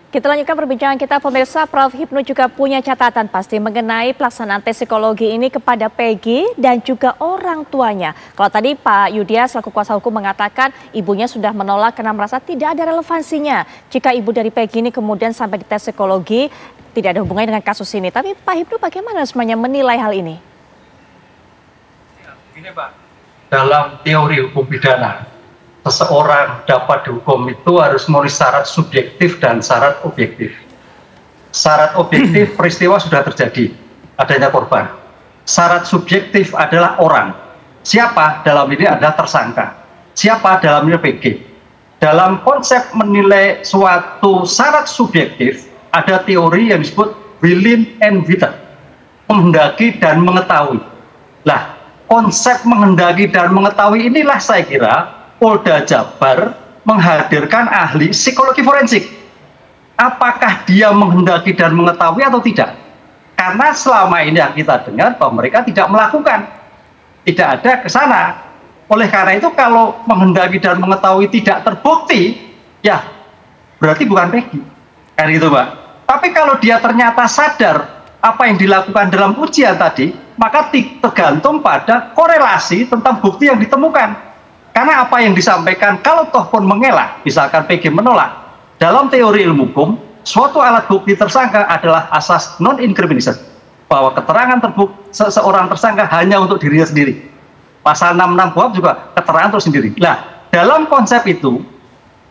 Kita lanjutkan perbincangan kita, pemirsa. Prof. Hipnu juga punya catatan pasti mengenai pelaksanaan tes psikologi ini kepada Peggy dan juga orang tuanya. Kalau tadi Pak Yudya selaku kuasa hukum mengatakan ibunya sudah menolak karena merasa tidak ada relevansinya jika ibu dari Peggy ini kemudian sampai di tes psikologi, tidak ada hubungannya dengan kasus ini. Tapi Pak Hipnu bagaimana sebenarnya menilai hal ini? Begini Pak, dalam teori hukum pidana, seseorang dapat dihukum itu harus memenuhi syarat subjektif dan syarat objektif. Syarat objektif peristiwa sudah terjadi, adanya korban. Syarat subjektif adalah orang. Siapa dalam ini adalah tersangka. Siapa dalam ini PG. Dalam konsep menilai suatu syarat subjektif, ada teori yang disebut willing and witting, menghendaki dan mengetahui. Lah, konsep menghendaki dan mengetahui inilah saya kira Polda Jabar menghadirkan ahli psikologi forensik. Apakah dia menghendaki dan mengetahui atau tidak? Karena selama ini yang kita dengar bahwa mereka tidak melakukan, tidak ada ke sana. Oleh karena itu kalau menghendaki dan mengetahui tidak terbukti, ya berarti bukan Peggy. Kan gitu Pak. Tapi kalau dia ternyata sadar apa yang dilakukan dalam ujian tadi, maka tergantung pada korelasi tentang bukti yang ditemukan. Karena apa yang disampaikan, kalau toh pun mengelak, misalkan PG menolak, dalam teori ilmu hukum, suatu alat bukti tersangka adalah asas non-incrimination, bahwa keterangan seseorang tersangka hanya untuk dirinya sendiri. Pasal 66 KUHP juga keterangan untuk sendiri. Nah, dalam konsep itu,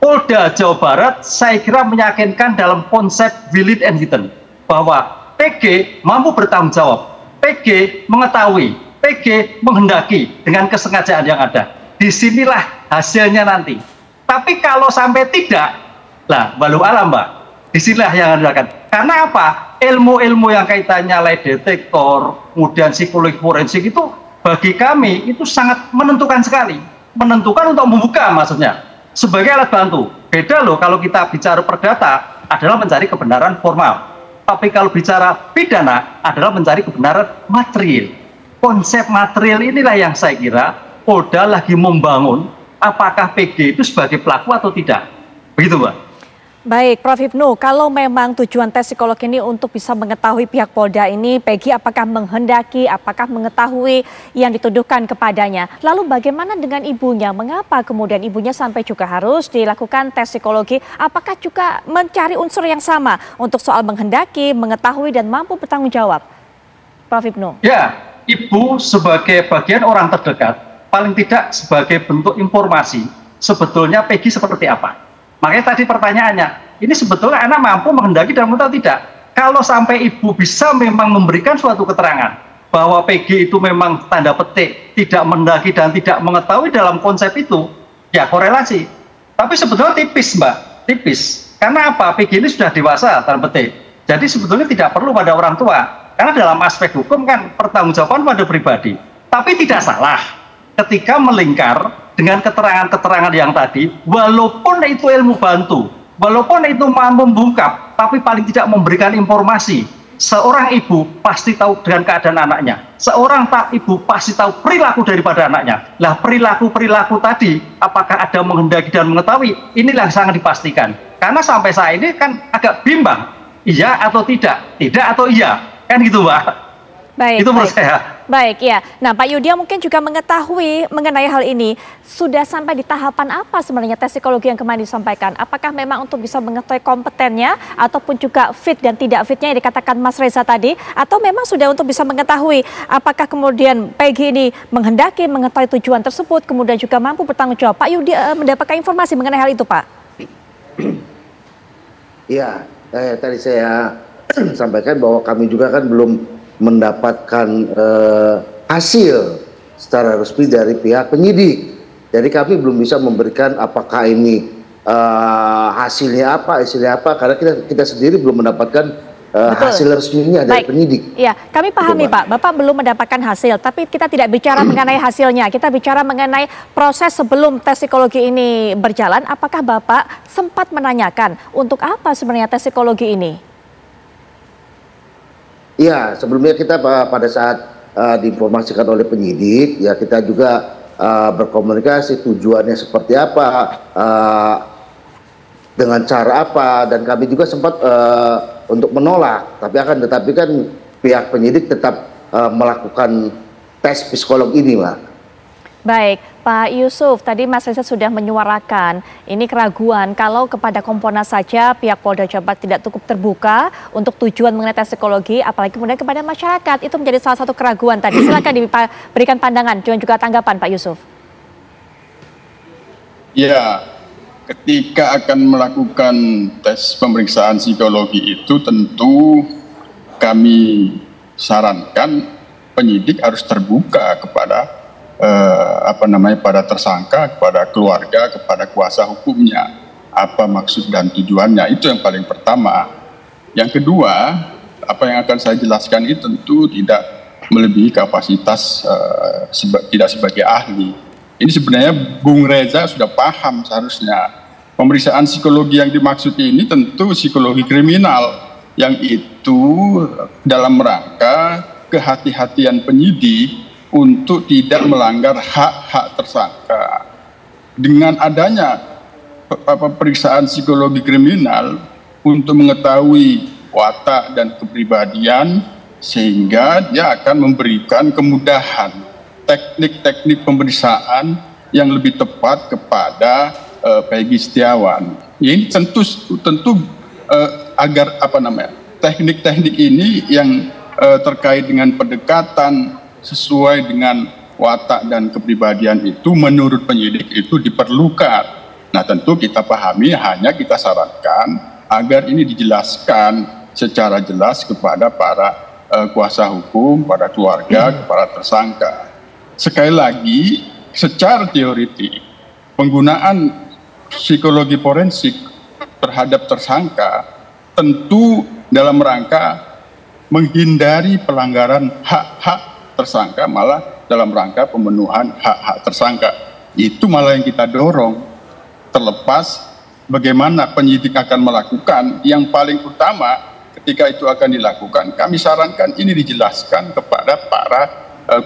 Polda Jawa Barat saya kira meyakinkan dalam konsep willing and witting, bahwa PG mampu bertanggung jawab, PG mengetahui, PG menghendaki dengan kesengajaan yang ada. Disinilah hasilnya nanti. Tapi kalau sampai tidak, lah walau alam Mbak, disinilah yang dilakukan. Karena apa? Ilmu-ilmu yang kaitannya lie detektor, kemudian psikologi forensik itu bagi kami itu sangat menentukan sekali. Menentukan untuk membuka maksudnya. Sebagai alat bantu. Beda loh kalau kita bicara perdata adalah mencari kebenaran formal. Tapi kalau bicara pidana adalah mencari kebenaran material. Konsep material inilah yang saya kira Polda lagi membangun apakah PG itu sebagai pelaku atau tidak. Begitu Mbak. Baik, Prof. Hipnu, kalau memang tujuan tes psikolog ini untuk bisa mengetahui pihak Polda ini, Peggy apakah menghendaki, apakah mengetahui yang dituduhkan kepadanya. Lalu bagaimana dengan ibunya? Mengapa kemudian ibunya sampai juga harus dilakukan tes psikologi? Apakah juga mencari unsur yang sama untuk soal menghendaki, mengetahui, dan mampu bertanggung jawab? Prof. Hipnu. Ya, ibu sebagai bagian orang terdekat, paling tidak sebagai bentuk informasi sebetulnya Peggy seperti apa. Makanya tadi pertanyaannya, ini sebetulnya anak mampu menghendaki dan mengetahui tidak. Kalau sampai ibu bisa memang memberikan suatu keterangan bahwa Peggy itu memang tanda petik tidak menghendaki dan tidak mengetahui dalam konsep itu, ya korelasi. Tapi sebetulnya tipis Mbak, tipis. Karena apa? Peggy ini sudah dewasa tanda petik. Jadi sebetulnya tidak perlu pada orang tua. Karena dalam aspek hukum kan pertanggungjawaban pada pribadi. Tapi tidak salah ketika melingkar dengan keterangan-keterangan yang tadi, walaupun itu ilmu bantu, walaupun itu mampu membungkap, tapi paling tidak memberikan informasi. Seorang ibu pasti tahu dengan keadaan anaknya. Seorang ibu pasti tahu perilaku daripada anaknya. Lah perilaku-perilaku tadi, apakah ada menghendaki dan mengetahui? Inilah yang sangat dipastikan. Karena sampai saat ini kan agak bimbang, iya atau tidak, tidak atau iya, kan gitu Mbak. Baik, itu menurut saya. Baik, ya. Nah, Pak Yudya mungkin juga mengetahui mengenai hal ini. Sudah sampai di tahapan apa sebenarnya tes psikologi yang kemarin disampaikan? Apakah memang untuk bisa mengetahui kompetennya ataupun juga fit dan tidak fitnya yang dikatakan Mas Reza tadi? Atau memang sudah untuk bisa mengetahui apakah kemudian Peggy ini menghendaki mengetahui tujuan tersebut, kemudian juga mampu bertanggung jawab? Pak Yudya mendapatkan informasi mengenai hal itu, Pak? Iya, tadi saya sampaikan bahwa kami juga kan belum mendapatkan hasil secara resmi dari pihak penyidik. Jadi kami belum bisa memberikan apakah ini hasilnya apa, karena kita sendiri belum mendapatkan hasil resminya dari penyidik. Iya, kami pahami Pak, Bapak belum mendapatkan hasil, tapi kita tidak bicara mengenai hasilnya, kita bicara mengenai proses sebelum tes psikologi ini berjalan. Apakah Bapak sempat menanyakan untuk apa sebenarnya tes psikologi ini? Iya, sebelumnya kita pada saat diinformasikan oleh penyidik, ya kita juga berkomunikasi tujuannya seperti apa, dengan cara apa, dan kami juga sempat untuk menolak, tetapi kan pihak penyidik tetap melakukan tes psikolog ini, Mbak. Baik, Pak Yusuf, tadi Mas Reza sudah menyuarakan ini keraguan kalau kepada Kompolnas saja pihak Polda Jabar tidak cukup terbuka untuk tujuan mengenai tes psikologi, apalagi kemudian kepada masyarakat. Itu menjadi salah satu keraguan tadi. Silakan diberikan pandangan dan juga tanggapan Pak Yusuf. Ya, ketika akan melakukan tes pemeriksaan psikologi itu tentu kami sarankan penyidik harus terbuka kepada pada tersangka, kepada keluarga, kepada kuasa hukumnya, apa maksud dan tujuannya. Itu yang paling pertama. Yang kedua, apa yang akan saya jelaskan itu tentu tidak melebihi kapasitas tidak sebagai ahli. Ini sebenarnya Bung Reza sudah paham seharusnya. Pemeriksaan psikologi yang dimaksud ini tentu psikologi kriminal, yang itu dalam rangka kehati-hatian penyidik untuk tidak melanggar hak-hak tersangka. Dengan adanya pemeriksaan psikologi kriminal untuk mengetahui watak dan kepribadian, sehingga dia akan memberikan kemudahan teknik-teknik pemeriksaan yang lebih tepat kepada Peggy Setiawan. Ini tentu agar teknik-teknik ini yang terkait dengan pendekatan sesuai dengan watak dan kepribadian itu menurut penyidik itu diperlukan. Nah, tentu kita pahami, hanya kita sarankan agar ini dijelaskan secara jelas kepada para kuasa hukum, pada keluarga, kepada tersangka. Sekali lagi, secara teoritik penggunaan psikologi forensik terhadap tersangka tentu dalam rangka menghindari pelanggaran hak-hak tersangka, malah dalam rangka pemenuhan hak-hak tersangka. Itu malah yang kita dorong. Terlepas bagaimana penyidik akan melakukan, yang paling utama ketika itu akan dilakukan, kami sarankan ini dijelaskan kepada para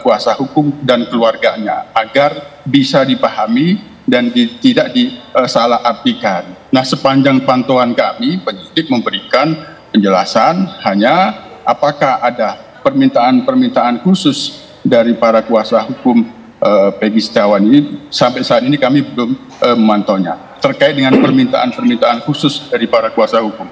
kuasa hukum dan keluarganya agar bisa dipahami dan tidak disalahartikan. Nah, sepanjang pantauan kami, penyidik memberikan penjelasan hanya apakah ada permintaan khusus dari para kuasa hukum Peggy Setiawan ini. Sampai saat ini kami belum memantaunya terkait dengan permintaan khusus dari para kuasa hukum.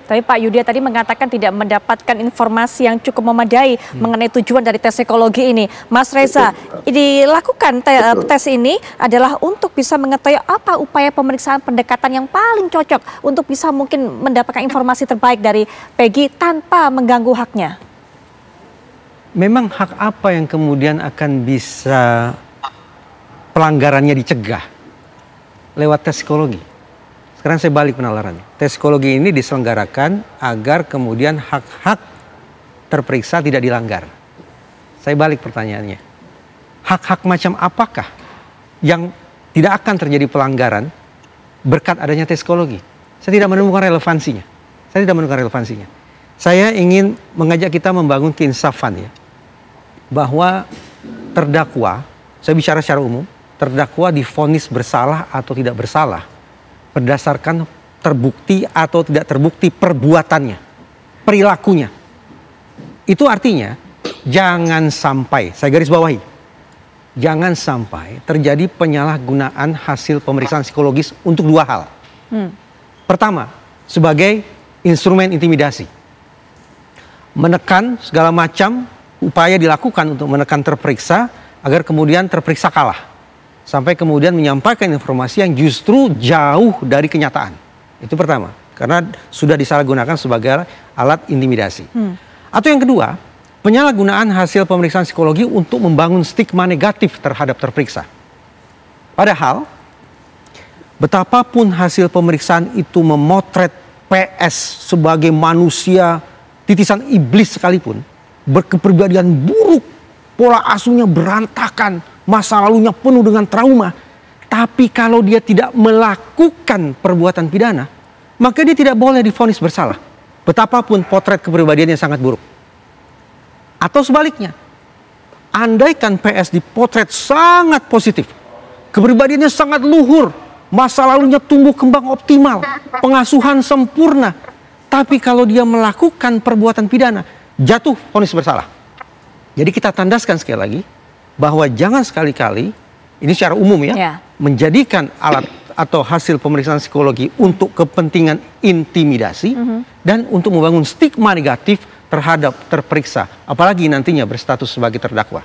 Tapi Pak Yudya tadi mengatakan tidak mendapatkan informasi yang cukup memadai mengenai tujuan dari tes psikologi ini. Mas Reza, dilakukan tes ini adalah untuk bisa mengetahui apa upaya pemeriksaan pendekatan yang paling cocok untuk bisa mungkin mendapatkan informasi terbaik dari Peggy tanpa mengganggu haknya. Memang hak apa yang kemudian akan bisa pelanggarannya dicegah lewat tes psikologi? Sekarang saya balik penalarannya. Tes psikologi ini diselenggarakan agar kemudian hak-hak terperiksa tidak dilanggar. Saya balik pertanyaannya. Hak-hak macam apakah yang tidak akan terjadi pelanggaran berkat adanya tes psikologi? Saya tidak menemukan relevansinya. Saya ingin mengajak kita membangun keinsafan, ya. Bahwa terdakwa, saya bicara secara umum, terdakwa divonis bersalah atau tidak bersalah berdasarkan terbukti atau tidak terbukti perbuatannya, perilakunya. Itu artinya jangan sampai, saya garis bawahi, jangan sampai terjadi penyalahgunaan hasil pemeriksaan psikologis untuk dua hal. Pertama, sebagai instrumen intimidasi. Menekan segala macam upaya dilakukan untuk menekan terperiksa agar kemudian terperiksa kalah. Sampai kemudian menyampaikan informasi yang justru jauh dari kenyataan. Itu pertama, karena sudah disalahgunakan sebagai alat intimidasi. Atau yang kedua, penyalahgunaan hasil pemeriksaan psikologi untuk membangun stigma negatif terhadap terperiksa. Padahal, betapapun hasil pemeriksaan itu memotret PS sebagai manusia titisan iblis sekalipun, berkepribadian buruk, pola asuhnya berantakan, masa lalunya penuh dengan trauma. Tapi kalau dia tidak melakukan perbuatan pidana, maka dia tidak boleh divonis bersalah. Betapapun potret kepribadiannya sangat buruk. Atau sebaliknya, andaikan PS dipotret sangat positif, kepribadiannya sangat luhur, masa lalunya tumbuh kembang optimal, pengasuhan sempurna. Tapi kalau dia melakukan perbuatan pidana, jatuh vonis bersalah. Jadi kita tandaskan sekali lagi bahwa jangan sekali-kali, ini secara umum ya, menjadikan alat atau hasil pemeriksaan psikologi untuk kepentingan intimidasi dan untuk membangun stigma negatif terhadap terperiksa, apalagi nantinya berstatus sebagai terdakwa.